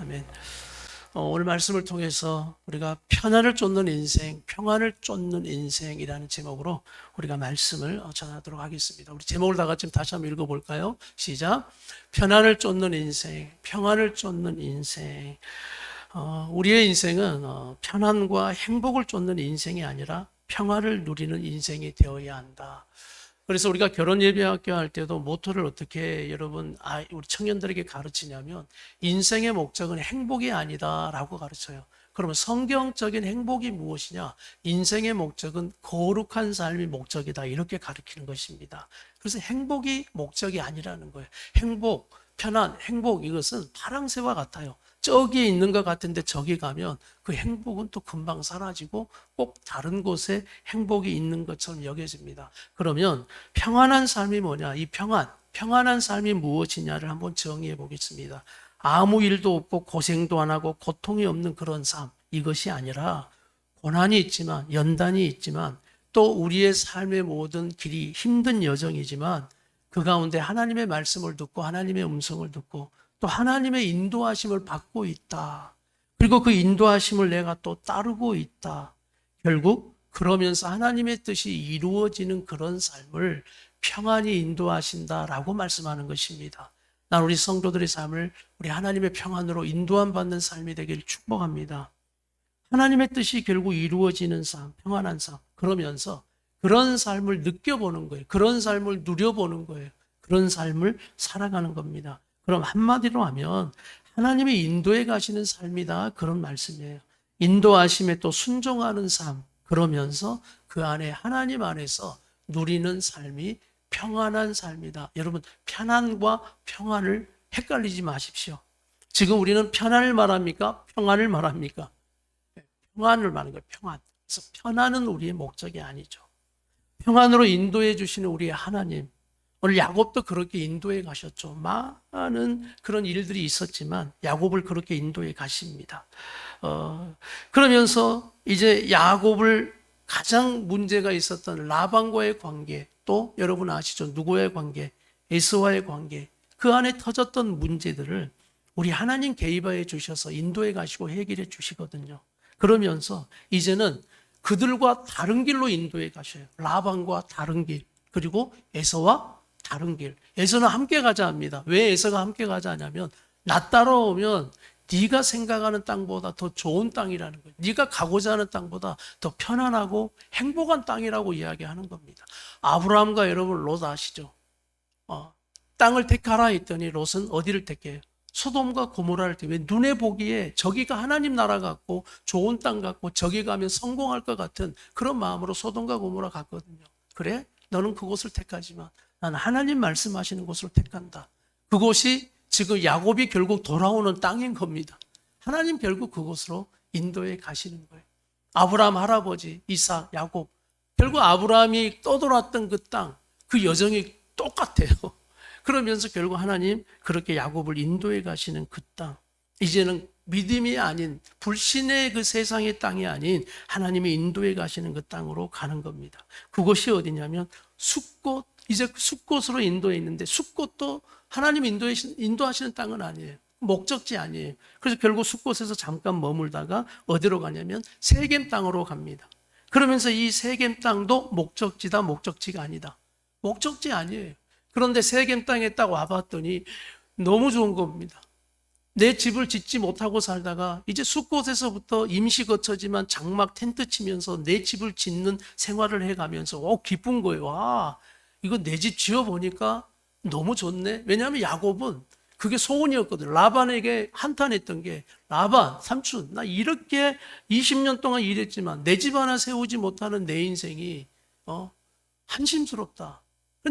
아멘. 오늘 말씀을 통해서 우리가 편안을 쫓는 인생, 평안을 쫓는 인생이라는 제목으로 우리가 말씀을 전하도록 하겠습니다. 우리 제목을 다 같이 다시 한번 읽어볼까요? 시작. 편안을 쫓는 인생, 평안을 쫓는 인생. 우리의 인생은 편안과 행복을 쫓는 인생이 아니라 평안을 누리는 인생이 되어야 한다. 그래서 우리가 결혼 예비학교 할 때도 모토를 어떻게 여러분 우리 청년들에게 가르치냐면 인생의 목적은 행복이 아니다라고 가르쳐요. 그러면 성경적인 행복이 무엇이냐? 인생의 목적은 거룩한 삶이 목적이다. 이렇게 가르치는 것입니다. 그래서 행복이 목적이 아니라는 거예요. 행복, 편안, 행복 이것은 파랑새와 같아요. 저기 있는 것 같은데 저기 가면 그 행복은 또 금방 사라지고 꼭 다른 곳에 행복이 있는 것처럼 여겨집니다. 그러면 평안한 삶이 뭐냐? 이 평안한 삶이 무엇이냐를 한번 정의해 보겠습니다. 아무 일도 없고 고생도 안 하고 고통이 없는 그런 삶. 이것이 아니라 고난이 있지만 연단이 있지만 또 우리의 삶의 모든 길이 힘든 여정이지만 그 가운데 하나님의 말씀을 듣고 하나님의 음성을 듣고 또 하나님의 인도하심을 받고 있다. 그리고 그 인도하심을 내가 또 따르고 있다. 결국 그러면서 하나님의 뜻이 이루어지는 그런 삶을 평안히 인도하신다라고 말씀하는 것입니다. 난 우리 성도들의 삶을 우리 하나님의 평안으로 인도함 받는 삶이 되기를 축복합니다. 하나님의 뜻이 결국 이루어지는 삶, 평안한 삶. 그러면서 그런 삶을 느껴보는 거예요. 그런 삶을 누려보는 거예요. 그런 삶을 살아가는 겁니다. 그럼 한마디로 하면 하나님의 인도에 가시는 삶이다. 그런 말씀이에요. 인도하심에 또 순종하는 삶. 그러면서 그 안에 하나님 안에서 누리는 삶이 평안한 삶이다. 여러분 편안과 평안을 헷갈리지 마십시오. 지금 우리는 편안을 말합니까? 평안을 말합니까? 평안을 말하는 거예요. 평안. 그래서 편안은 우리의 목적이 아니죠. 평안으로 인도해 주시는 우리의 하나님. 오늘 야곱도 그렇게 인도해 가셨죠. 많은 그런 일들이 있었지만 야곱을 그렇게 인도해 가십니다. 그러면서 이제 야곱을 가장 문제가 있었던 라반과의 관계, 또 여러분 아시죠? 누구와의 관계? 에서와의 관계. 그 안에 터졌던 문제들을 우리 하나님 개입하여 주셔서 인도해 가시고 해결해 주시거든요. 그러면서 이제는 그들과 다른 길로 인도해 가셔요. 라반과 다른 길, 그리고 에서와 다른 길. 에서는 함께 가자 합니다. 왜 에서가 함께 가자 하냐면 나 따라오면 네가 생각하는 땅보다 더 좋은 땅이라는 거예요. 네가 가고자 하는 땅보다 더 편안하고 행복한 땅이라고 이야기하는 겁니다. 아브라함과 여러분 롯 아시죠? 땅을 택하라 했더니 롯은 어디를 택해요? 소돔과 고모라를 택해. 왜? 눈에 보기에 저기가 하나님 나라 같고 좋은 땅 같고 저기 가면 성공할 것 같은 그런 마음으로 소돔과 고모라 갔거든요. 그래? 너는 그곳을 택하지만 난 하나님 말씀하시는 곳으로 택한다. 그곳이 지금 야곱이 결국 돌아오는 땅인 겁니다. 하나님 결국 그곳으로 인도해 가시는 거예요. 아브라함 할아버지, 이삭, 야곱. 결국 아브라함이 떠돌았던 그 땅, 그 여정이 똑같아요. 그러면서 결국 하나님 그렇게 야곱을 인도해 가시는 그 땅. 이제는 믿음이 아닌 불신의 그 세상의 땅이 아닌 하나님이 인도해 가시는 그 땅으로 가는 겁니다. 그곳이 어디냐면 숫곳. 이제 숫곳으로 인도해 있는데 숫곳도 하나님 인도하시는 땅은 아니에요. 목적지 아니에요. 그래서 결국 숫곳에서 잠깐 머물다가 어디로 가냐면 세겜 땅으로 갑니다. 그러면서 이 세겜 땅도 목적지다, 목적지가 아니다. 목적지 아니에요. 그런데 세겜 땅에 딱 와봤더니 너무 좋은 겁니다. 내 집을 짓지 못하고 살다가 이제 숫곳에서부터 임시 거처지만 장막 텐트 치면서 내 집을 짓는 생활을 해가면서 기쁜 거예요. 와, 이거 내 집 지어보니까 너무 좋네. 왜냐하면 야곱은 그게 소원이었거든. 라반에게 한탄했던 게 라반, 삼촌, 나 이렇게 20년 동안 일했지만 내 집 하나 세우지 못하는 내 인생이 한심스럽다.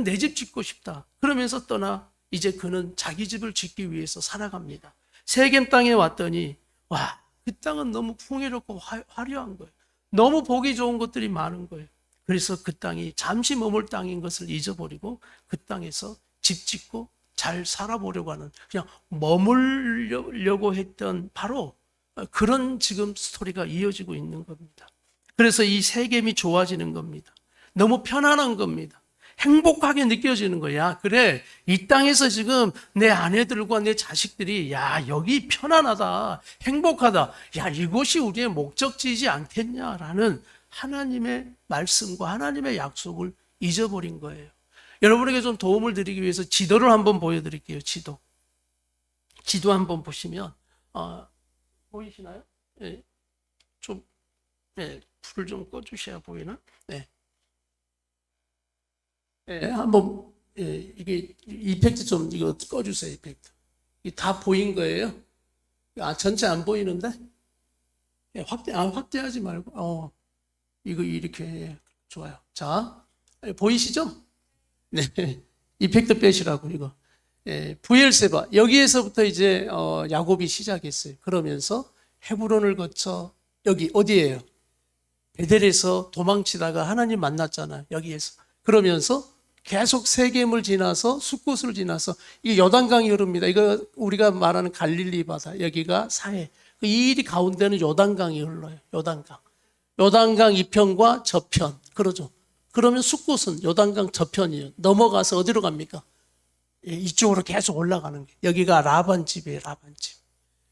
내 집 짓고 싶다. 그러면서 떠나 이제 그는 자기 집을 짓기 위해서 살아갑니다. 세겜 땅에 왔더니 와, 그 땅은 너무 풍요롭고 화려한 거예요. 너무 보기 좋은 것들이 많은 거예요. 그래서 그 땅이 잠시 머물 땅인 것을 잊어버리고 그 땅에서 집 짓고 잘 살아보려고 하는, 그냥 머물려고 했던 바로 그런 지금 스토리가 이어지고 있는 겁니다. 그래서 이 세겜이 좋아지는 겁니다. 너무 편안한 겁니다. 행복하게 느껴지는 거야. 그래, 이 땅에서 지금 내 아내들과 내 자식들이 야, 여기 편안하다, 행복하다. 야, 이것이 우리의 목적지이지 않겠냐라는 하나님의 말씀과 하나님의 약속을 잊어버린 거예요. 여러분에게 좀 도움을 드리기 위해서 지도를 한번 보여드릴게요. 지도 한번 보시면 보이시나요? 네, 좀 네, 불을 좀 꺼주셔야 보이나? 네. 네, 한번 이게 이펙트 좀 이거 꺼주세요. 이펙트. 이게 다 보인 거예요? 전체 안 보이는데? 네, 확대하지 말고 이거 이렇게 좋아요. 자, 보이시죠? 네, 이펙트 빼시라고 이거. 부엘세바 여기에서부터 이제 야곱이 시작했어요. 그러면서 헤브론을 거쳐 여기 어디예요? 베델에서 도망치다가 하나님 만났잖아요. 여기에서. 그러면서 계속 세겜을 지나서 숫곳을 지나서 이 요단강이 흐릅니다. 이거 우리가 말하는 갈릴리 바다. 여기가 사해. 이 일이 가운데는 요단강이 흘러요. 요단강 이편과 저편. 그러죠. 그러면 숫곳은 요단강 저편이에요. 넘어가서 어디로 갑니까? 이쪽으로 계속 올라가는 게. 여기가 라반 집이에요. 라반 집.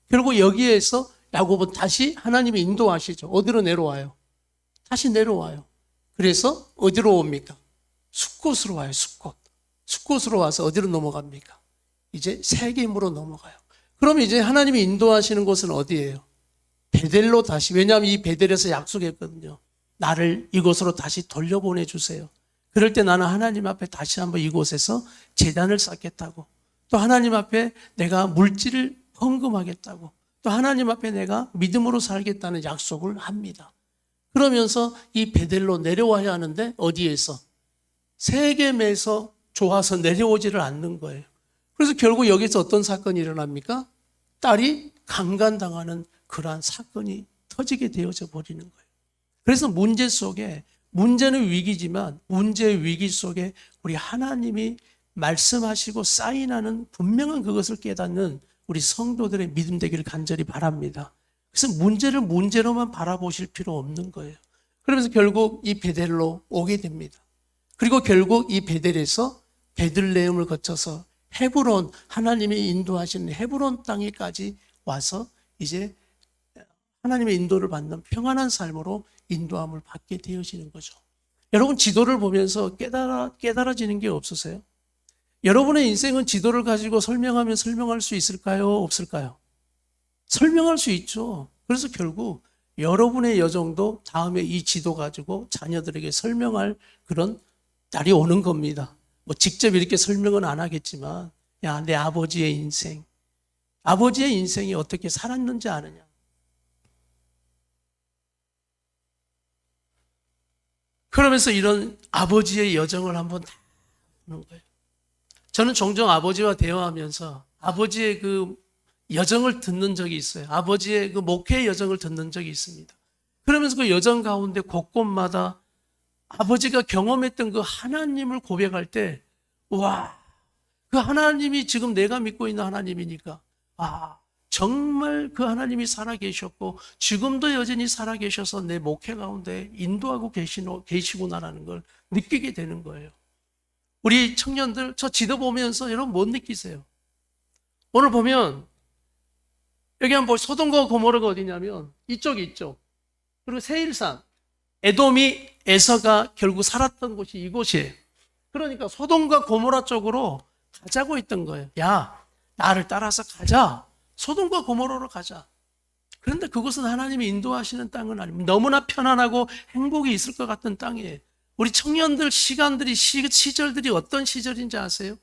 결국 여기에서 야곱은 다시 하나님이 인도하시죠. 어디로 내려와요? 다시 내려와요. 그래서 어디로 옵니까? 숫곳으로 와요. 숫곳으로 와서 어디로 넘어갑니까? 이제 세겜으로 넘어가요. 그럼 이제 하나님이 인도하시는 곳은 어디예요? 베델로 다시. 왜냐하면 이 베델에서 약속했거든요. 나를 이곳으로 다시 돌려보내 주세요. 그럴 때 나는 하나님 앞에 다시 한번 이곳에서 제단을 쌓겠다고. 또 하나님 앞에 내가 물질을 헌금하겠다고. 또 하나님 앞에 내가 믿음으로 살겠다는 약속을 합니다. 그러면서 이 베델로 내려와야 하는데 어디에서? 세겜에서 좋아서 내려오지를 않는 거예요. 그래서 결국 여기서 어떤 사건이 일어납니까? 딸이 강간당하는 그러한 사건이 터지게 되어져 버리는 거예요. 그래서 문제는 위기지만 문제의 위기 속에 우리 하나님이 말씀하시고 사인하는 분명한 그것을 깨닫는 우리 성도들의 믿음 되기를 간절히 바랍니다. 그래서 문제를 문제로만 바라보실 필요 없는 거예요. 그러면서 결국 이 베델로 오게 됩니다. 그리고 결국 이 베델에서 베들레헴을 거쳐서 헤브론, 하나님이 인도하시는 헤브론 땅에까지 와서 이제 하나님의 인도를 받는 평안한 삶으로 인도함을 받게 되어지는 거죠. 여러분 지도를 보면서 깨달아지는 게 없으세요? 여러분의 인생은 지도를 가지고 설명하면 설명할 수 있을까요? 없을까요? 설명할 수 있죠. 그래서 결국 여러분의 여정도 다음에 이 지도 가지고 자녀들에게 설명할 그런 날이 오는 겁니다. 뭐 직접 이렇게 설명은 안 하겠지만 야, 내 아버지의 인생이 어떻게 살았는지 아느냐. 그러면서 이런 아버지의 여정을 한번 다 보는 거예요. 저는 종종 아버지와 대화하면서 아버지의 그 여정을 듣는 적이 있어요. 아버지의 그 목회의 여정을 듣는 적이 있습니다. 그러면서 그 여정 가운데 곳곳마다 아버지가 경험했던 그 하나님을 고백할 때, 와, 그 하나님이 지금 내가 믿고 있는 하나님이니까, 정말 그 하나님이 살아계셨고, 지금도 여전히 살아계셔서 내 목회 가운데 인도하고 계시구나라는 걸 느끼게 되는 거예요. 우리 청년들, 저 지도 보면서 여러분 못 느끼세요? 오늘 보면, 여기 한번 소돔과 고모라가 어디냐면, 이쪽. 그리고 세일산, 에돔이 에서가 결국 살았던 곳이 이곳이에요. 그러니까 소돔과 고모라 쪽으로 가자고 했던 거예요. 야, 나를 따라서 가자. 소돔과 고모라로 가자. 그런데 그곳은 하나님이 인도하시는 땅은 아닙니다. 너무나 편안하고 행복이 있을 것 같은 땅이에요. 우리 청년들 시간들이 시절들이 어떤 시절인지 아세요?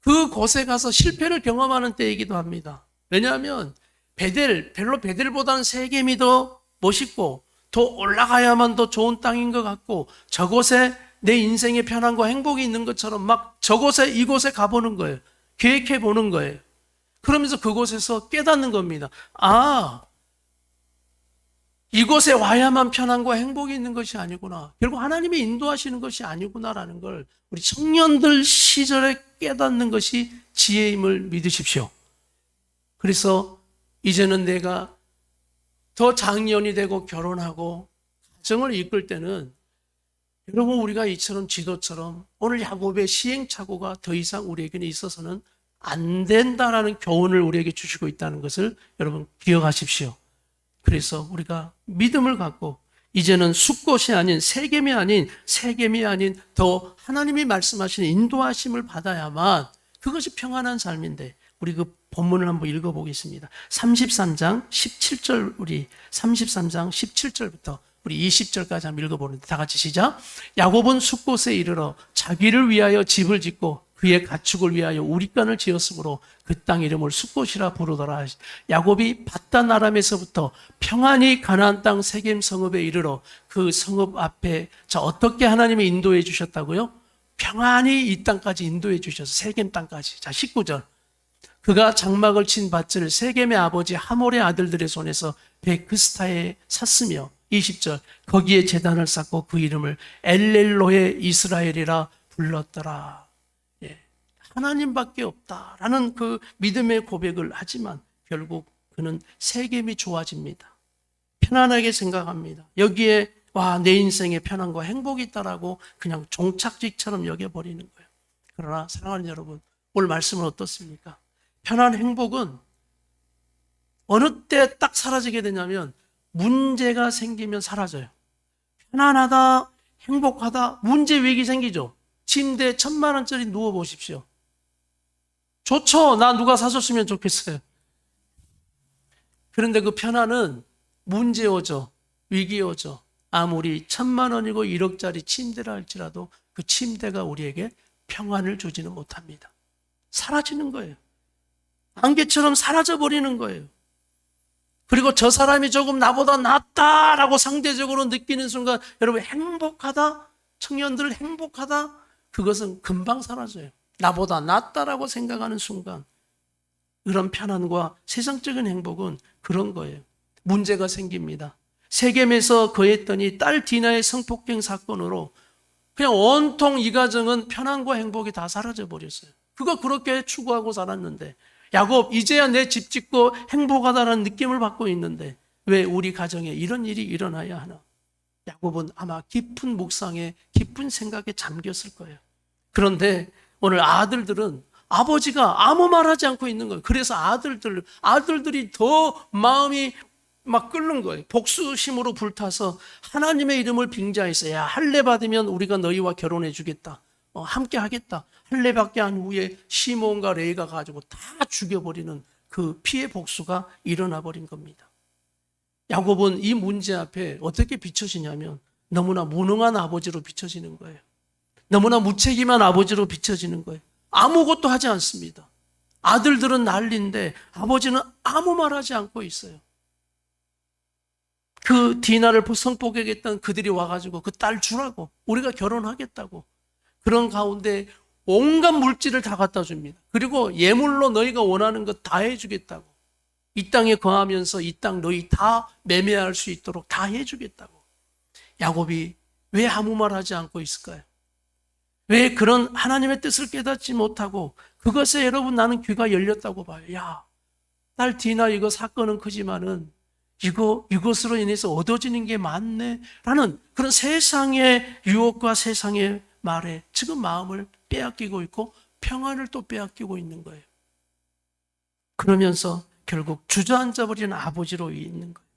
그곳에 가서 실패를 경험하는 때이기도 합니다. 왜냐하면 별로 베델보다는 세겜이 더 멋있고 더 올라가야만 더 좋은 땅인 것 같고 저곳에 내 인생의 편안과 행복이 있는 것처럼 막 이곳에 가보는 거예요. 계획해 보는 거예요. 그러면서 그곳에서 깨닫는 겁니다. 이곳에 와야만 편안과 행복이 있는 것이 아니구나. 결국 하나님이 인도하시는 것이 아니구나라는 걸 우리 청년들 시절에 깨닫는 것이 지혜임을 믿으십시오. 그래서 이제는 내가 더 장년이 되고 결혼하고 가정을 이끌 때는 여러분, 우리가 이처럼 지도처럼 오늘 야곱의 시행착오가 더 이상 우리에게는 있어서는 안 된다라는 교훈을 우리에게 주시고 있다는 것을 여러분 기억하십시오. 그래서 우리가 믿음을 갖고 이제는 숫곳이 아닌 세겜이 아닌 더 하나님이 말씀하시는 인도하심을 받아야만 그것이 평안한 삶인데, 우리 그 본문을 한번 읽어보겠습니다. 33장 17절, 우리 33장 17절부터 우리 20절까지 한번 읽어보는데, 다 같이 시작. 야곱은 숫곳에 이르러 자기를 위하여 집을 짓고 그의 가축을 위하여 우릿간을 지었으므로 그 땅 이름을 숫곳이라 부르더라. 야곱이 밧단 아람에서부터 평안히 가나안 땅 세겜 성읍에 이르러 그 성읍 앞에, 자, 어떻게 하나님이 인도해 주셨다고요? 평안히 이 땅까지 인도해 주셔서 세겜 땅까지. 자, 19절. 그가 장막을 친 밭을 세겜의 아버지 하몰의 아들들의 손에서 베크스타에 샀으며, 20절. 거기에 제단을 쌓고 그 이름을 엘렐로의 이스라엘이라 불렀더라. 예, 하나님밖에 없다라는 그 믿음의 고백을 하지만 결국 그는 세겜이 좋아집니다. 편안하게 생각합니다. 여기에 와, 내 인생에 편안과 행복이 있다라고 그냥 종착지처럼 여겨버리는 거예요. 그러나 사랑하는 여러분, 오늘 말씀은 어떻습니까? 편안 행복은 어느 때 딱 사라지게 되냐면 문제가 생기면 사라져요. 편안하다, 행복하다, 문제 위기 생기죠. 침대에 1,000만 원짜리 누워보십시오. 좋죠. 나 누가 사줬으면 좋겠어요. 그런데 그 편안은 문제 오죠. 위기 오죠. 아무리 1,000만 원이고 1억짜리 침대라 할지라도 그 침대가 우리에게 평안을 주지는 못합니다. 사라지는 거예요. 안개처럼 사라져버리는 거예요. 그리고 저 사람이 조금 나보다 낫다라고 상대적으로 느끼는 순간, 여러분 행복하다, 청년들 행복하다, 그것은 금방 사라져요. 나보다 낫다라고 생각하는 순간, 그런 편안과 세상적인 행복은 그런 거예요. 문제가 생깁니다. 세겜에서 거했더니 딸 디나의 성폭행 사건으로 그냥 온통 이 가정은 편안과 행복이 다 사라져 버렸어요. 그거 그렇게 추구하고 살았는데, 야곱 이제야 내 집 짓고 행복하다는 느낌을 받고 있는데 왜 우리 가정에 이런 일이 일어나야 하나? 야곱은 아마 깊은 묵상에, 깊은 생각에 잠겼을 거예요. 그런데 오늘 아들들은 아버지가 아무 말하지 않고 있는 거예요. 그래서 아들들이 더 마음이 막 끓는 거예요. 복수심으로 불타서 하나님의 이름을 빙자해서, 야, 할례 받으면 우리가 너희와 결혼해 주겠다, 함께 하겠다. 할례 받게 한 후에 시몬과 레이가 가지고 다 죽여버리는 그 피해 복수가 일어나 버린 겁니다. 야곱은 이 문제 앞에 어떻게 비춰지냐면 너무나 무능한 아버지로 비춰지는 거예요. 너무나 무책임한 아버지로 비춰지는 거예요. 아무것도 하지 않습니다. 아들들은 난리인데 아버지는 아무 말하지 않고 있어요. 그 디나를 성폭행했던 그들이 와가지고 그 딸 주라고, 우리가 결혼하겠다고, 그런 가운데 온갖 물질을 다 갖다 줍니다. 그리고 예물로 너희가 원하는 것 다 해주겠다고, 이 땅에 거하면서 이 땅 너희 다 매매할 수 있도록 다 해주겠다고. 야곱이 왜 아무 말 하지 않고 있을까요? 왜 그런 하나님의 뜻을 깨닫지 못하고, 그것에 여러분 나는 귀가 열렸다고 봐요. 야, 딸 디나 이거 사건은 크지만은 이것으로 인해서 얻어지는 게 많네 라는 그런 세상의 유혹과 세상의 말에 지금 마음을 빼앗기고 있고 평안을 또 빼앗기고 있는 거예요. 그러면서 결국 주저앉아버리는 아버지로 있는 거예요.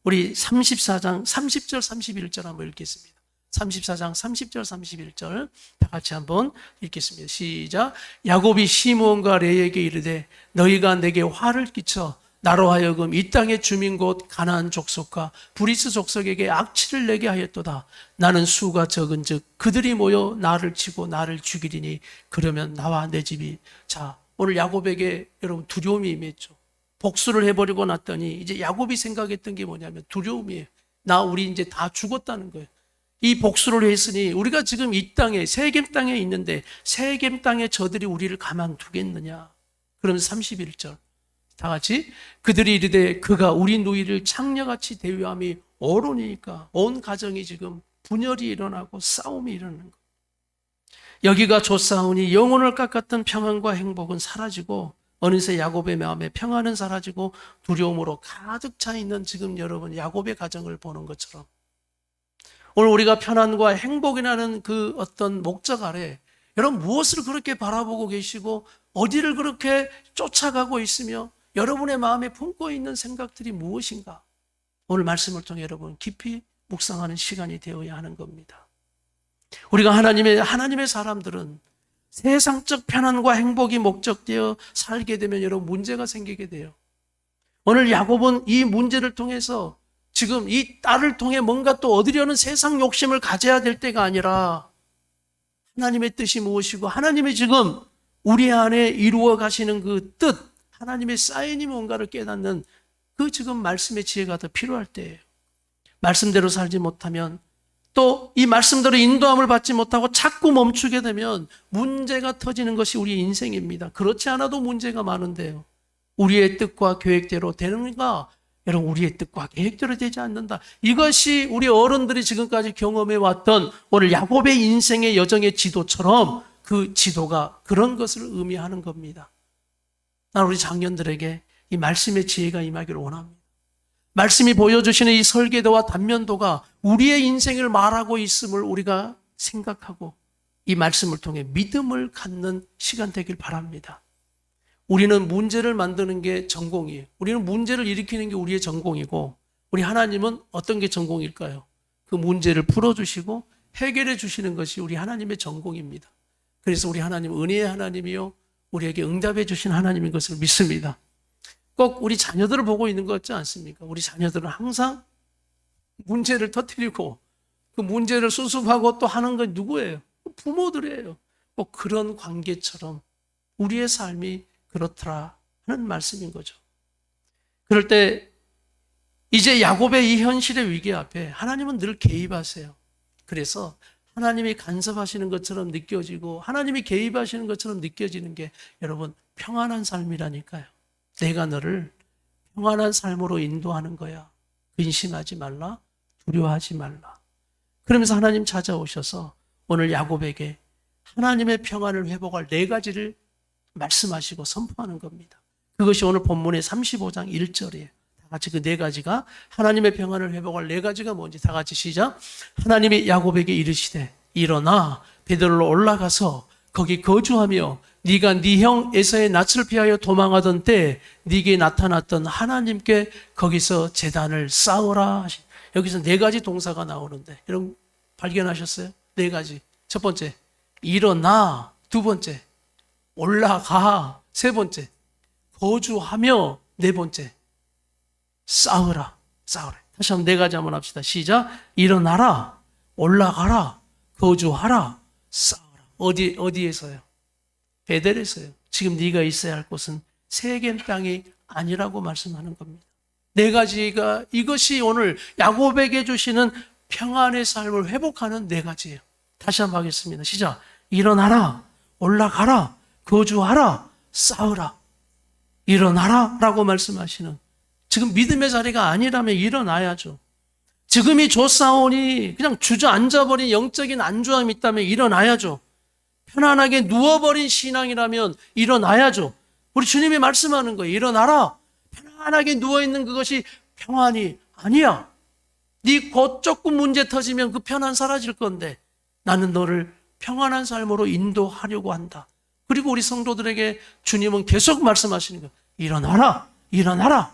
우리 34장 30절 31절 한번 읽겠습니다. 34장 30절 31절 다 같이 한번 읽겠습니다. 시작. 야곱이 시므온과 레에게 이르되 너희가 내게 화를 끼쳐 나로 하여금 이 땅의 주민 곧 가나안 족속과 브리스 족속에게 악취를 내게 하였도다. 나는 수가 적은즉 그들이 모여 나를 치고 나를 죽이리니 그러면 나와 내 집이. 자, 오늘 야곱에게 여러분 두려움이 임했죠. 복수를 해버리고 났더니 이제 야곱이 생각했던 게 뭐냐면 두려움이에요. 우리 이제 다 죽었다는 거예요. 이 복수를 했으니 우리가 지금 이 땅에 세겜 땅에 있는데 세겜 땅에 저들이 우리를 가만두겠느냐. 그러면서 31절 다 같이 그들이 이르되 그가 우리 누이를 창녀같이 대우함이 옳으니까 온 가정이 지금 분열이 일어나고 싸움이 일어나는 거예요. 여기가 좁사오니 영혼을 깎았던 평안과 행복은 사라지고 어느새 야곱의 마음에 평안은 사라지고 두려움으로 가득 차 있는 지금 여러분 야곱의 가정을 보는 것처럼 오늘 우리가 편안과 행복이라는 그 어떤 목적 아래 여러분 무엇을 그렇게 바라보고 계시고 어디를 그렇게 쫓아가고 있으며 여러분의 마음에 품고 있는 생각들이 무엇인가? 오늘 말씀을 통해 여러분 깊이 묵상하는 시간이 되어야 하는 겁니다. 우리가 하나님의 사람들은 세상적 편안과 행복이 목적되어 살게 되면 여러분 문제가 생기게 돼요. 오늘 야곱은 이 문제를 통해서 지금 이 딸을 통해 뭔가 또 얻으려는 세상 욕심을 가져야 될 때가 아니라 하나님의 뜻이 무엇이고 하나님이 지금 우리 안에 이루어 가시는 그 뜻, 하나님의 사인이 뭔가를 깨닫는 그 지금 말씀의 지혜가 더 필요할 때예요. 말씀대로 살지 못하면 또 이 말씀대로 인도함을 받지 못하고 자꾸 멈추게 되면 문제가 터지는 것이 우리 인생입니다. 그렇지 않아도 문제가 많은데요. 우리의 뜻과 계획대로 되는가? 여러분 우리의 뜻과 계획대로 되지 않는다. 이것이 우리 어른들이 지금까지 경험해 왔던 오늘 야곱의 인생의 여정의 지도처럼 그 지도가 그런 것을 의미하는 겁니다. 난 우리 장년들에게 이 말씀의 지혜가 임하기를 원합니다. 말씀이 보여주시는 이 설계도와 단면도가 우리의 인생을 말하고 있음을 우리가 생각하고 이 말씀을 통해 믿음을 갖는 시간 되길 바랍니다. 우리는 문제를 만드는 게 전공이에요. 우리는 문제를 일으키는 게 우리의 전공이고 우리 하나님은 어떤 게 전공일까요? 그 문제를 풀어주시고 해결해 주시는 것이 우리 하나님의 전공입니다. 그래서 우리 하나님은 은혜의 하나님이요 우리에게 응답해 주신 하나님인 것을 믿습니다. 꼭 우리 자녀들을 보고 있는 것 같지 않습니까? 우리 자녀들은 항상 문제를 터뜨리고 그 문제를 수습하고 또 하는 건 누구예요? 부모들이에요. 꼭 그런 관계처럼 우리의 삶이 그렇더라 하는 말씀인 거죠. 그럴 때 이제 야곱의 이 현실의 위기 앞에 하나님은 늘 개입하세요. 그래서 하나님이 간섭하시는 것처럼 느껴지고 하나님이 개입하시는 것처럼 느껴지는 게 여러분 평안한 삶이라니까요. 내가 너를 평안한 삶으로 인도하는 거야. 근심하지 말라, 두려워하지 말라. 그러면서 하나님 찾아오셔서 오늘 야곱에게 하나님의 평안을 회복할 4가지를 말씀하시고 선포하는 겁니다. 그것이 오늘 본문의 35장 1절이에요. 다 같이 그 4가지가 하나님의 평안을 회복할 4가지가 뭔지 다 같이 시작. 하나님이 야곱에게 이르시되 일어나 베들로 올라가서 거기 거주하며 네가 네 형 에서의 낯을 피하여 도망하던 때 네게 나타났던 하나님께 거기서 제단을 쌓으라. 여기서 4가지 동사가 나오는데 여러분 발견하셨어요? 4가지. 첫 번째 일어나, 두 번째 올라가, 세 번째 거주하며, 4번째 쌓으라. 다시 한번 4가지 한번 합시다. 시작. 일어나라, 올라가라, 거주하라, 쌓으라. 어디에서요? 베델에서요. 지금 네가 있어야 할 곳은 세겜 땅이 아니라고 말씀하는 겁니다. 4가지가 이것이 오늘 야곱에게 주시는 평안의 삶을 회복하는 4가지예요. 다시 한번 하겠습니다. 시작. 일어나라, 올라가라, 거주하라, 쌓으라. 일어나라 라고 말씀하시는, 지금 믿음의 자리가 아니라면 일어나야죠. 지금이 조사오니 그냥 주저앉아버린 영적인 안주함이 있다면 일어나야죠. 편안하게 누워버린 신앙이라면 일어나야죠. 우리 주님이 말씀하는 거예요. 일어나라. 편안하게 누워있는 그것이 평안이 아니야. 네 곧 조금 문제 터지면 그 편안 사라질 건데 나는 너를 평안한 삶으로 인도하려고 한다. 그리고 우리 성도들에게 주님은 계속 말씀하시는 거예요. 일어나라, 일어나라.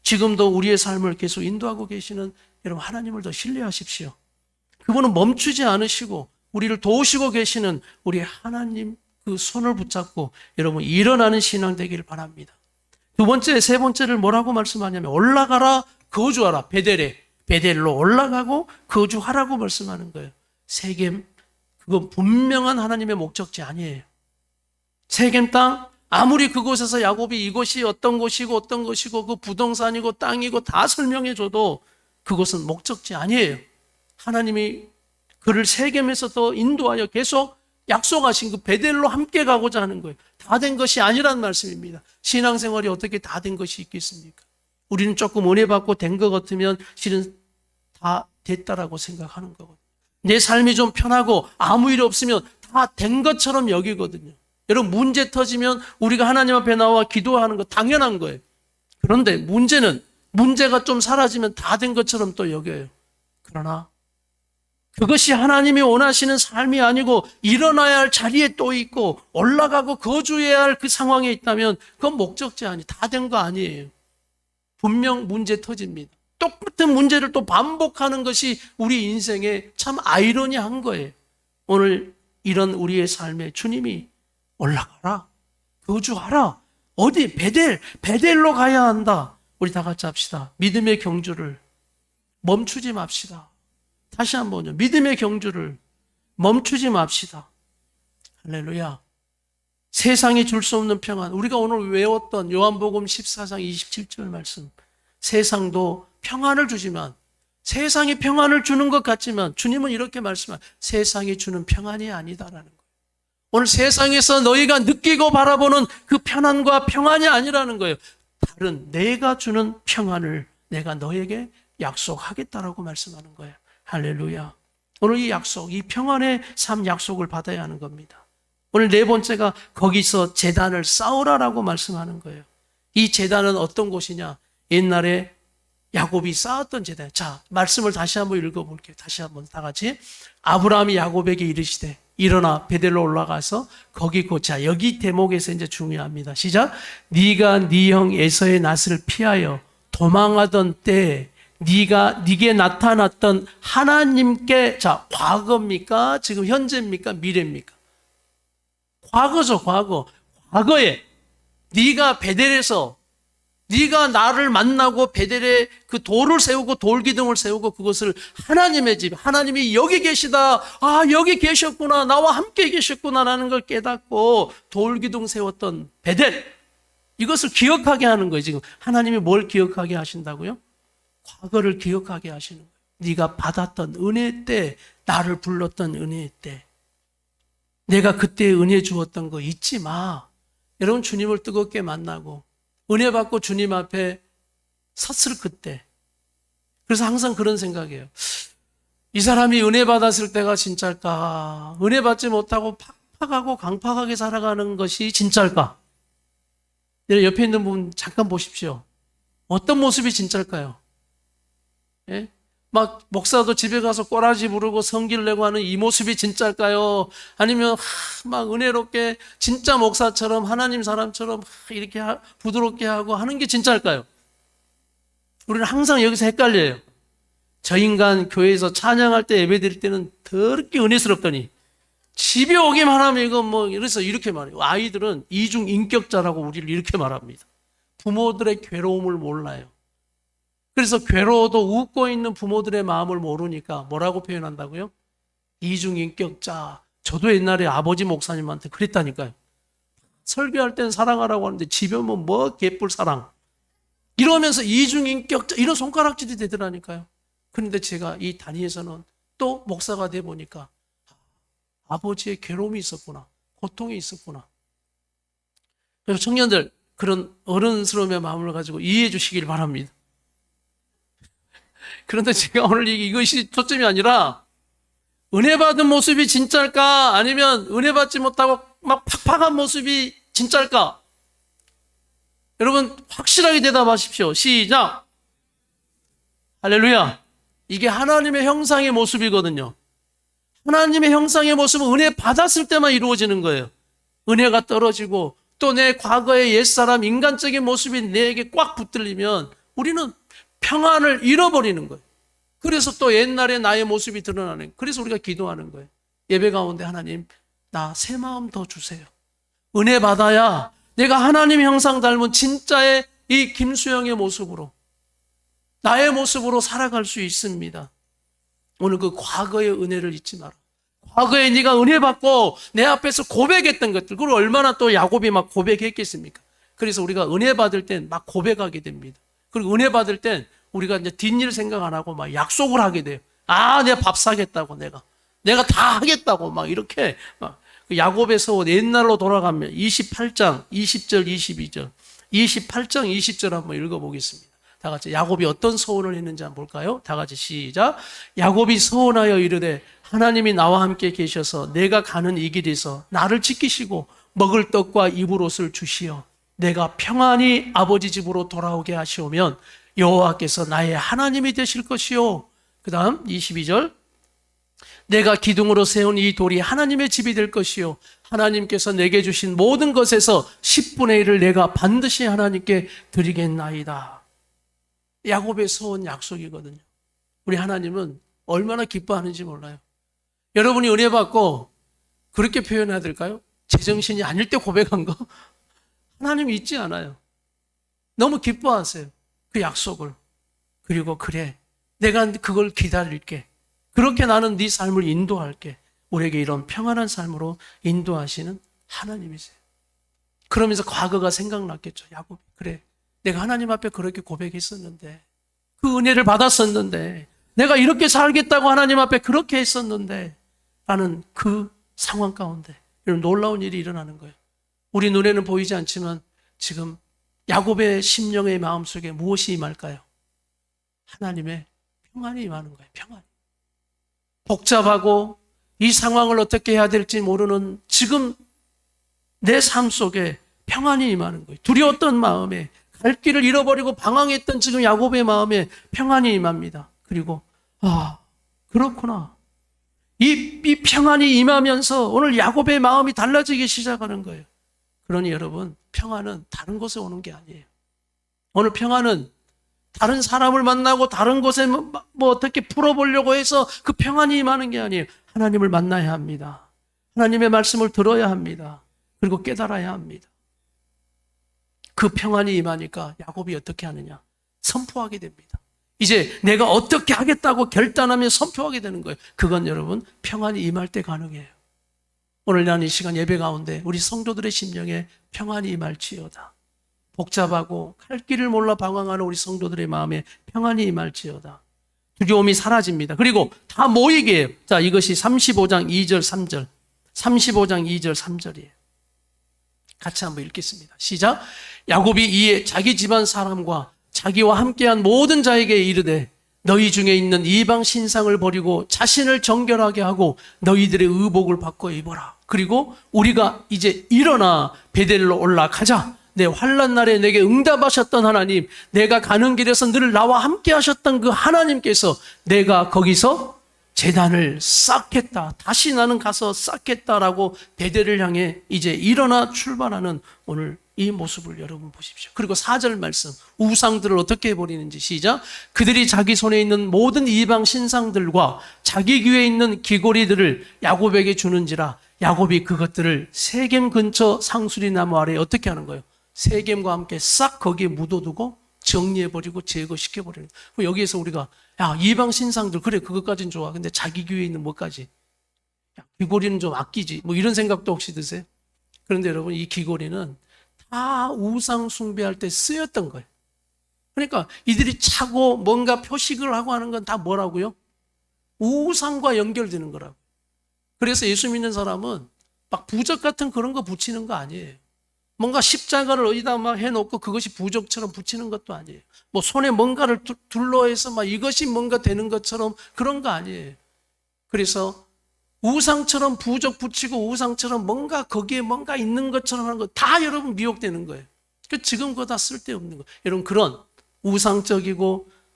지금도 우리의 삶을 계속 인도하고 계시는 여러분 하나님을 더 신뢰하십시오. 그분은 멈추지 않으시고 우리를 도우시고 계시는 우리 하나님 그 손을 붙잡고 여러분 일어나는 신앙 되기를 바랍니다. 두 번째, 세 번째를 뭐라고 말씀하냐면 올라가라, 거주하라. 베델로 올라가고 거주하라고 말씀하는 거예요. 세겜, 그건 분명한 하나님의 목적지 아니에요. 세겜 땅, 아무리 그곳에서 야곱이 이곳이 어떤 곳이고 어떤 것이고 그 부동산이고 땅이고 다 설명해줘도 그곳은 목적지 아니에요. 하나님이 그를 세겜에서 더 인도하여 계속 약속하신 그 베델로 함께 가고자 하는 거예요. 다 된 것이 아니란 말씀입니다. 신앙생활이 어떻게 다 된 것이 있겠습니까? 우리는 조금 은혜 받고 된 것 같으면 실은 다 됐다라고 생각하는 거거든요. 내 삶이 좀 편하고 아무 일 없으면 다 된 것처럼 여기거든요. 여러분 문제 터지면 우리가 하나님 앞에 나와 기도하는 거 당연한 거예요. 그런데 문제가 좀 사라지면 다 된 것처럼 또 여겨요. 그러나 그것이 하나님이 원하시는 삶이 아니고 일어나야 할 자리에 또 있고 올라가고 거주해야 할 그 상황에 있다면 그건 목적지 아니, 다 된 거 아니에요. 분명 문제 터집니다. 똑같은 문제를 또 반복하는 것이 우리 인생에 참 아이러니한 거예요. 오늘 이런 우리의 삶에 주님이 올라가라, 거주하라. 어디? 베델로 가야 한다. 우리 다 같이 합시다. 믿음의 경주를 멈추지 맙시다. 다시 한번요. 믿음의 경주를 멈추지 맙시다. 할렐루야. 세상이 줄 수 없는 평안. 우리가 오늘 외웠던 요한복음 14장 27절 말씀. 세상도 평안을 주지만, 세상이 평안을 주는 것 같지만 주님은 이렇게 말씀하세요. 세상이 주는 평안이 아니다라는 거예요. 오늘 세상에서 너희가 느끼고 바라보는 그 편안과 평안이 아니라는 거예요. 다른 내가 주는 평안을 내가 너에게 약속하겠다라고 말씀하는 거예요. 할렐루야. 오늘 이 약속, 이 평안의 삶 약속을 받아야 하는 겁니다. 오늘 네 번째가 거기서 제단을 쌓으라라고 말씀하는 거예요. 이 제단은 어떤 곳이냐? 옛날에 야곱이 쌓았던 제단. 자, 말씀을 다시 한번 읽어볼게요. 다시 한번 다 같이. 아브라함이 야곱에게 이르시되 일어나 베델로 올라가서 거기 고자. 여기 대목에서 이제 중요합니다. 시작. 네가 네 형 에서의 낯을 피하여 도망하던 때에 네게 나타났던 하나님께, 자, 과거입니까? 지금 현재입니까? 미래입니까? 과거죠, 과거. 과거에 네가 베델에서 네가 나를 만나고 베델에 그 돌을 세우고 돌기둥을 세우고 그것을 하나님의 집, 하나님이 여기 계시다. 아, 여기 계셨구나. 나와 함께 계셨구나라는 걸 깨닫고 돌기둥 세웠던 베델. 이것을 기억하게 하는 거예요. 지금 하나님이 뭘 기억하게 하신다고요? 과거를 기억하게 하시는 거예요. 네가 받았던 은혜 때, 나를 불렀던 은혜 때, 내가 그때 은혜 주었던 거 잊지 마. 여러분, 주님을 뜨겁게 만나고 은혜 받고 주님 앞에 섰을 그때. 그래서 항상 그런 생각이에요. 이 사람이 은혜 받았을 때가 진짜일까? 은혜 받지 못하고 팍팍하고 강팍하게 살아가는 것이 진짜일까? 옆에 있는 분 잠깐 보십시오. 어떤 모습이 진짜일까요? 예? 막 목사도 집에 가서 꼬라지 부르고 성기를 내고 하는 이 모습이 진짜일까요? 아니면 막 은혜롭게 진짜 목사처럼 하나님 사람처럼 이렇게 부드럽게 하고 하는 게 진짜일까요? 우리는 항상 여기서 헷갈려요. 저 인간 교회에서 찬양할 때 예배 드릴 때는 더럽게 은혜스럽더니 집에 오기만 하면 이거 뭐 이래서 이렇게 말해요. 아이들은 이중 인격자라고 우리를 이렇게 말합니다. 부모들의 괴로움을 몰라요. 그래서 괴로워도 웃고 있는 부모들의 마음을 모르니까 뭐라고 표현한다고요? 이중인격자. 저도 옛날에 아버지 목사님한테 그랬다니까요. 설교할 땐 사랑하라고 하는데 집에 오면 뭐 개뿔 사랑. 이러면서 이중인격자 이런 손가락질이 되더라니까요. 그런데 제가 이 단위에서는 또 목사가 돼 보니까 아버지의 괴로움이 있었구나. 고통이 있었구나. 그래서 청년들 그런 어른스러움의 마음을 가지고 이해해 주시길 바랍니다. 그런데 제가 오늘 이것이 초점이 아니라 은혜 받은 모습이 진짜일까? 아니면 은혜 받지 못하고 막 팍팍한 모습이 진짜일까? 여러분 확실하게 대답하십시오. 시작. 할렐루야. 이게 하나님의 형상의 모습이거든요. 하나님의 형상의 모습은 은혜 받았을 때만 이루어지는 거예요. 은혜가 떨어지고 또 내 과거의 옛사람 인간적인 모습이 내게 꽉 붙들리면 우리는 평안을 잃어버리는 거예요. 그래서 또 옛날에 나의 모습이 드러나는 거예요. 그래서 우리가 기도하는 거예요. 예배 가운데 하나님 나 새 마음 더 주세요. 은혜 받아야 내가 하나님 형상 닮은 진짜의 이 김수영의 모습으로 나의 모습으로 살아갈 수 있습니다. 오늘 그 과거의 은혜를 잊지 마라. 과거에 네가 은혜 받고 내 앞에서 고백했던 것들, 그걸 얼마나 또 야곱이 막 고백했겠습니까? 그래서 우리가 은혜 받을 땐 막 고백하게 됩니다. 그리고 은혜 받을 땐 우리가 이제 뒷일 생각 안 하고 막 약속을 하게 돼요. 아, 내가 밥 사겠다고 내가 다 하겠다고 막 이렇게 막 야곱에서 옛날로 돌아가면 28장 20절 22절 28장 20절 한번 읽어보겠습니다. 다 같이 야곱이 어떤 서원을 했는지 한번 볼까요? 다 같이 시작. 야곱이 서원하여 이르되 하나님이 나와 함께 계셔서 내가 가는 이 길에서 나를 지키시고 먹을 떡과 입을 옷을 주시어 내가 평안히 아버지 집으로 돌아오게 하시오면 여호와께서 나의 하나님이 되실 것이요. 그 다음 22절 내가 기둥으로 세운 이 돌이 하나님의 집이 될 것이요 하나님께서 내게 주신 모든 것에서 10분의 1을 내가 반드시 하나님께 드리겠나이다. 야곱의 서원 약속이거든요. 우리 하나님은 얼마나 기뻐하는지 몰라요. 여러분이 은혜 받고 그렇게 표현해야 될까요? 제정신이 아닐 때 고백한 거? 하나님 잊지 않아요. 너무 기뻐하세요. 그 약속을. 그리고 그래, 내가 그걸 기다릴게. 그렇게 나는 네 삶을 인도할게. 우리에게 이런 평안한 삶으로 인도하시는 하나님이세요. 그러면서 과거가 생각났겠죠. 야곱이 그래, 내가 하나님 앞에 그렇게 고백했었는데, 그 은혜를 받았었는데, 내가 이렇게 살겠다고 하나님 앞에 그렇게 했었는데 라는 그 상황 가운데 이런 놀라운 일이 일어나는 거예요. 우리 눈에는 보이지 않지만 지금 야곱의 심령의 마음속에 무엇이 임할까요? 하나님의 평안이 임하는 거예요. 평안. 복잡하고 이 상황을 어떻게 해야 될지 모르는 지금 내 삶 속에 평안이 임하는 거예요. 두려웠던 마음에, 갈 길을 잃어버리고 방황했던 지금 야곱의 마음에 평안이 임합니다. 그리고 그렇구나. 이 평안이 임하면서 오늘 야곱의 마음이 달라지기 시작하는 거예요. 그러니 여러분, 평안은 다른 곳에 오는 게 아니에요. 오늘 평안은 다른 사람을 만나고 다른 곳에 뭐 어떻게 풀어보려고 해서 그 평안이 임하는 게 아니에요. 하나님을 만나야 합니다. 하나님의 말씀을 들어야 합니다. 그리고 깨달아야 합니다. 그 평안이 임하니까 야곱이 어떻게 하느냐? 선포하게 됩니다. 이제 내가 어떻게 하겠다고 결단하며 선포하게 되는 거예요. 그건 여러분 평안이 임할 때 가능해요. 오늘 난 이 시간 예배 가운데 우리 성도들의 심령에 평안이 임할지어다. 복잡하고 갈 길을 몰라 방황하는 우리 성도들의 마음에 평안이 임할지어다. 두려움이 사라집니다. 그리고 다 모이게 해요. 자, 이것이 35장 2절 3절 35장 2절 3절이에요. 같이 한번 읽겠습니다. 시작. 야곱이 이에 자기 집안 사람과 자기와 함께한 모든 자에게 이르되 너희 중에 있는 이방 신상을 버리고 자신을 정결하게 하고 너희들의 의복을 바꿔 입어라. 그리고 우리가 이제 일어나 베델로 올라가자. 내 환난 날에 내게 응답하셨던 하나님, 내가 가는 길에서 늘 나와 함께 하셨던 그 하나님께서 내가 거기서 제단을 쌓겠다. 다시 나는 가서 쌓겠다라고 베델을 향해 이제 일어나 출발하는 오늘 이 모습을 여러분 보십시오. 그리고 4절 말씀, 우상들을 어떻게 해버리는지 시작. 그들이 자기 손에 있는 모든 이방 신상들과 자기 귀에 있는 귀고리들을 야곱에게 주는지라 야곱이 그것들을 세겜 근처 상수리 나무 아래에 어떻게 하는 거예요? 세겜과 함께 싹 거기에 묻어두고 정리해버리고 제거시켜버리는 거예요. 여기에서 우리가 이방 신상들 그래 그것까진 좋아. 근데 자기 귀에 있는 뭐까지? 귀고리는 좀 아끼지. 뭐 이런 생각도 혹시 드세요? 그런데 여러분 이 귀고리는 다 우상 숭배할 때 쓰였던 거예요. 그러니까 이들이 차고 뭔가 표식을 하고 하는 건 다 뭐라고요? 우상과 연결되는 거라고. 그래서 예수 믿는 사람은 막 부적 같은 그런 거 붙이는 거 아니에요. 뭔가 십자가를 어디다 막 해놓고 그것이 부적처럼 붙이는 것도 아니에요. 뭐 손에 뭔가를 둘러해서 막 이것이 뭔가 되는 것처럼 그런 거 아니에요. 그래서 우상처럼 부적 붙이고 우상처럼 뭔가 거기에 뭔가 있는 것처럼 하는 거 다 여러분 미혹되는 거예요. 지금 그거 다 쓸데없는 거예요. 여러분 그런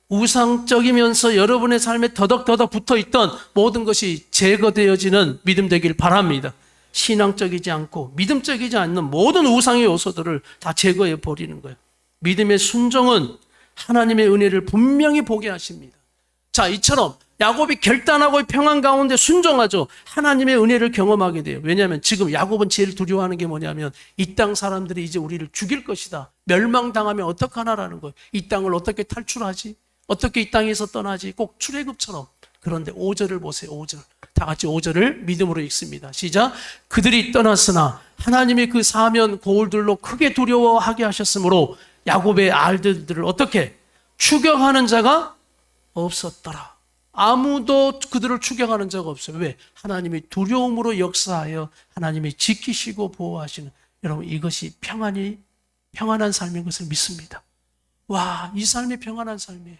우상적이면서 여러분의 삶에 더덕더덕 붙어있던 모든 것이 제거되어지는 믿음 되길 바랍니다. 신앙적이지 않고 믿음적이지 않는 모든 우상의 요소들을 다 제거해 버리는 거예요. 믿음의 순종은 하나님의 은혜를 분명히 보게 하십니다. 자, 이처럼 야곱이 결단하고 평안 가운데 순종하죠. 하나님의 은혜를 경험하게 돼요. 왜냐하면 지금 야곱은 제일 두려워하는 게 뭐냐면 이 땅 사람들이 이제 우리를 죽일 것이다. 멸망당하면 어떡하나라는 거예요. 이 땅을 어떻게 탈출하지? 어떻게 이 땅에서 떠나지? 꼭 출애굽처럼. 그런데 5절을 보세요. 5절. 다 같이 5절을 믿음으로 읽습니다. 시작. 그들이 떠났으나 하나님이 그 사면 고울들로 크게 두려워하게 하셨으므로 야곱의 알들을 어떻게? 추격하는 자가 없었더라. 아무도 그들을 추격하는 자가 없어요. 왜? 하나님이 두려움으로 역사하여 하나님이 지키시고 보호하시는, 여러분 이것이 평안한 삶인 것을 믿습니다. 와, 이 삶이 평안한 삶이에요.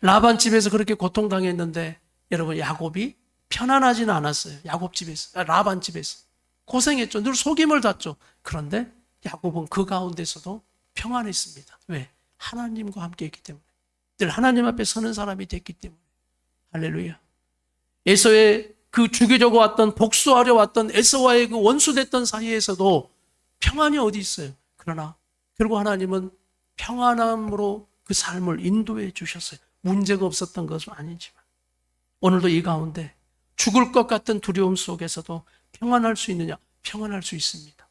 라반 집에서 그렇게 고통당했는데 여러분 야곱이 편안하지는 않았어요. 라반 집에서 고생했죠. 늘 속임을 잤죠. 그런데 야곱은 그 가운데서도 평안했습니다. 왜? 하나님과 함께 했기 때문에. 늘 하나님 앞에 서는 사람이 됐기 때문에. 할렐루야. 에서의 그 죽이려고 왔던, 복수하려 왔던 에서와의 그 원수됐던 사이에서도 평안이 어디 있어요? 그러나 결국 하나님은 평안함으로 그 삶을 인도해 주셨어요. 문제가 없었던 것은 아니지만 오늘도 이 가운데 죽을 것 같은 두려움 속에서도 평안할 수 있느냐? 평안할 수 있습니다.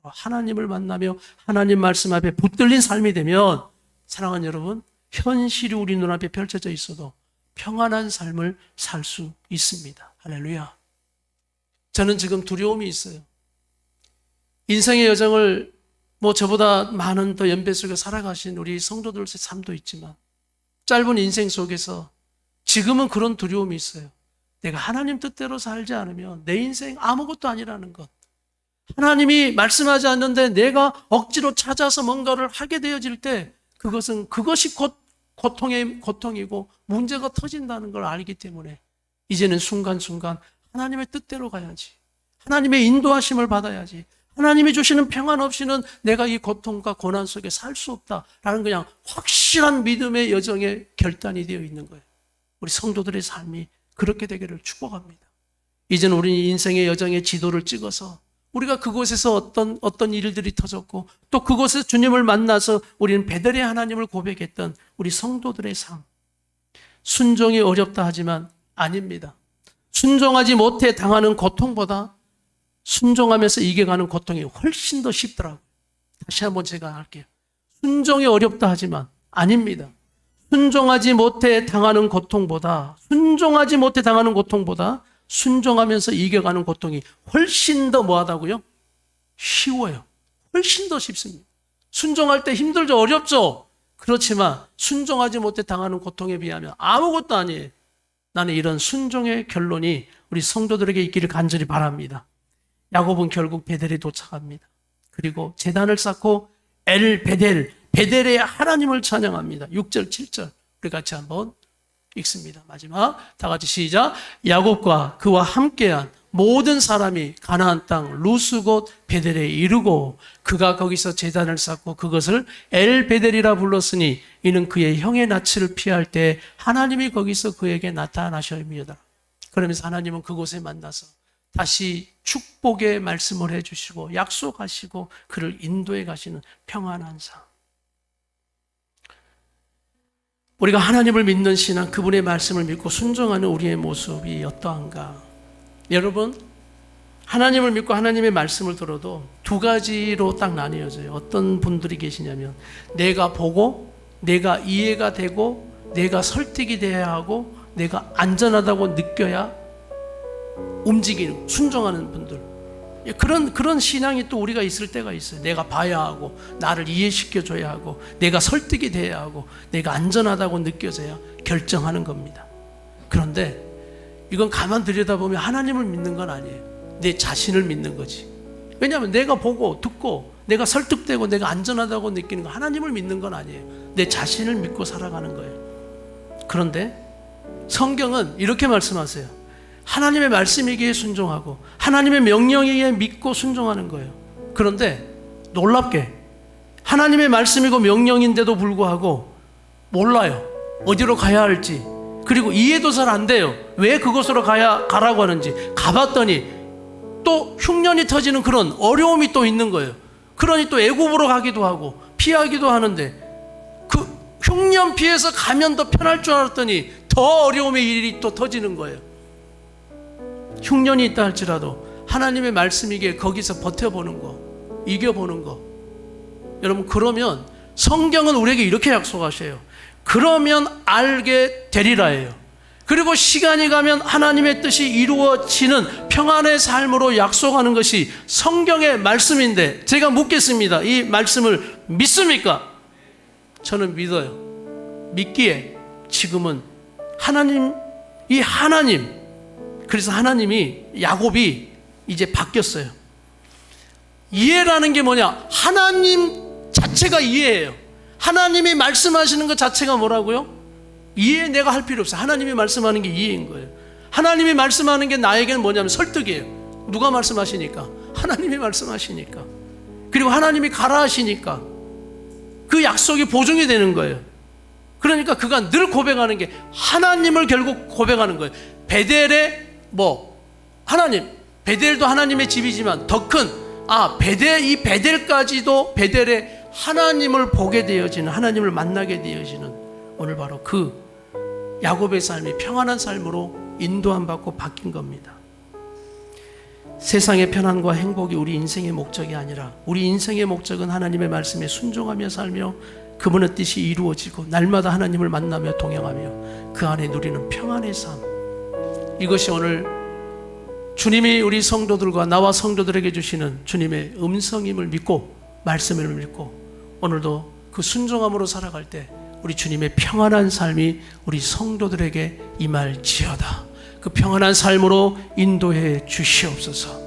하나님을 만나며 하나님 말씀 앞에 붙들린 삶이 되면, 사랑하는 여러분, 현실이 우리 눈앞에 펼쳐져 있어도 평안한 삶을 살 수 있습니다. 할렐루야. 저는 지금 두려움이 있어요. 인생의 여정을 저보다 많은 더 연배 속에 살아가신 우리 성도들의 삶도 있지만, 짧은 인생 속에서 지금은 그런 두려움이 있어요. 내가 하나님 뜻대로 살지 않으면 내 인생 아무것도 아니라는 것. 하나님이 말씀하지 않는데 내가 억지로 찾아서 뭔가를 하게 되어질 때 그것이 곧 고통이고 문제가 터진다는 걸 알기 때문에 이제는 순간순간 하나님의 뜻대로 가야지. 하나님의 인도하심을 받아야지. 하나님이 주시는 평안 없이는 내가 이 고통과 고난 속에 살 수 없다라는 그냥 확실한 믿음의 여정에 결단이 되어 있는 거예요. 우리 성도들의 삶이 그렇게 되기를 축복합니다. 이제는 우리 인생의 여정의 지도를 찍어서 우리가 그곳에서 어떤 일들이 터졌고 또 그곳에서 주님을 만나서 우리는 베델의 하나님을 고백했던 우리 성도들의 삶. 순종이 어렵다 하지만 아닙니다. 순종하지 못해 당하는 고통보다 순종하면서 이겨가는 고통이 훨씬 더 쉽더라고요. 다시 한번 제가 할게요. 순종이 어렵다 하지만 아닙니다. 순종하지 못해 당하는 고통보다 순종하면서 이겨가는 고통이 훨씬 더 뭐하다고요? 쉬워요. 훨씬 더 쉽습니다. 순종할 때 힘들죠? 어렵죠? 그렇지만 순종하지 못해 당하는 고통에 비하면 아무것도 아니에요. 나는 이런 순종의 결론이 우리 성도들에게 있기를 간절히 바랍니다. 야곱은 결국 베델에 도착합니다. 그리고 제단을 쌓고 베델의 하나님을 찬양합니다. 6절, 7절 우리 같이 한번 읽습니다. 마지막 다 같이 시작. 야곱과 그와 함께한 모든 사람이 가나안 땅 루스 곧 베델에 이르고 그가 거기서 제단을 쌓고 그것을 베델이라 불렀으니 이는 그의 형의 낯을 피할 때 하나님이 거기서 그에게 나타나셨습니다. 그러면서 하나님은 그곳에 만나서 다시 축복의 말씀을 해주시고 약속하시고 그를 인도해 가시는 평안한 삶. 우리가 하나님을 믿는 신앙, 그분의 말씀을 믿고 순종하는 우리의 모습이 어떠한가? 여러분, 하나님을 믿고 하나님의 말씀을 들어도 두 가지로 딱 나뉘어져요. 어떤 분들이 계시냐면 내가 보고 내가 이해가 되고 내가 설득이 돼야 하고 내가 안전하다고 느껴야 움직이는, 순종하는 분들. 그런 신앙이 또 우리가 있을 때가 있어요. 내가 봐야 하고 나를 이해시켜줘야 하고 내가 설득이 돼야 하고 내가 안전하다고 느껴져야 결정하는 겁니다. 그런데 이건 가만 들여다보면 하나님을 믿는 건 아니에요. 내 자신을 믿는 거지. 왜냐하면 내가 보고 듣고 내가 설득되고 내가 안전하다고 느끼는 거, 하나님을 믿는 건 아니에요. 내 자신을 믿고 살아가는 거예요. 그런데 성경은 이렇게 말씀하세요. 하나님의 말씀이기에 순종하고 하나님의 명령이기에 믿고 순종하는 거예요. 그런데 놀랍게 하나님의 말씀이고 명령인데도 불구하고 몰라요. 어디로 가야 할지. 그리고 이해도 잘 안 돼요. 왜 그곳으로 가라고 하는지. 가봤더니 또 흉년이 터지는 그런 어려움이 또 있는 거예요. 그러니 또 애굽으로 가기도 하고 피하기도 하는데 그 흉년 피해서 가면 더 편할 줄 알았더니 더 어려움의 일이 또 터지는 거예요. 흉년이 있다 할지라도 하나님의 말씀이기에 거기서 버텨보는 거, 이겨보는 거. 여러분, 그러면 성경은 우리에게 이렇게 약속하셔요. 그러면 알게 되리라예요. 그리고 시간이 가면 하나님의 뜻이 이루어지는 평안의 삶으로 약속하는 것이 성경의 말씀인데 제가 묻겠습니다. 이 말씀을 믿습니까? 저는 믿어요. 믿기에 지금은 그래서 하나님이, 야곱이 이제 바뀌었어요. 이해라는 게 뭐냐? 하나님 자체가 이해예요. 하나님이 말씀하시는 것 자체가 뭐라고요? 이해 내가 할 필요 없어요. 하나님이 말씀하는 게 이해인 거예요. 하나님이 말씀하는 게 나에게는 뭐냐면 설득이에요. 누가 말씀하시니까? 하나님이 말씀하시니까. 그리고 하나님이 가라 하시니까 그 약속이 보증이 되는 거예요. 그러니까 그가 늘 고백하는 게 하나님을 결국 고백하는 거예요. 베델의 하나님, 베델도 하나님의 집이지만 더 큰 이 베델까지도 베델의 하나님을 보게 되어지는, 하나님을 만나게 되어지는 오늘 바로 그 야곱의 삶이 평안한 삶으로 인도함 받고 바뀐 겁니다. 세상의 편안과 행복이 우리 인생의 목적이 아니라 우리 인생의 목적은 하나님의 말씀에 순종하며 살며 그분의 뜻이 이루어지고 날마다 하나님을 만나며 동행하며 그 안에 누리는 평안의 삶, 이것이 오늘 주님이 우리 성도들과 나와 성도들에게 주시는 주님의 음성임을 믿고, 말씀을 믿고 오늘도 그 순종함으로 살아갈 때 우리 주님의 평안한 삶이 우리 성도들에게 임할지어다. 그 평안한 삶으로 인도해 주시옵소서.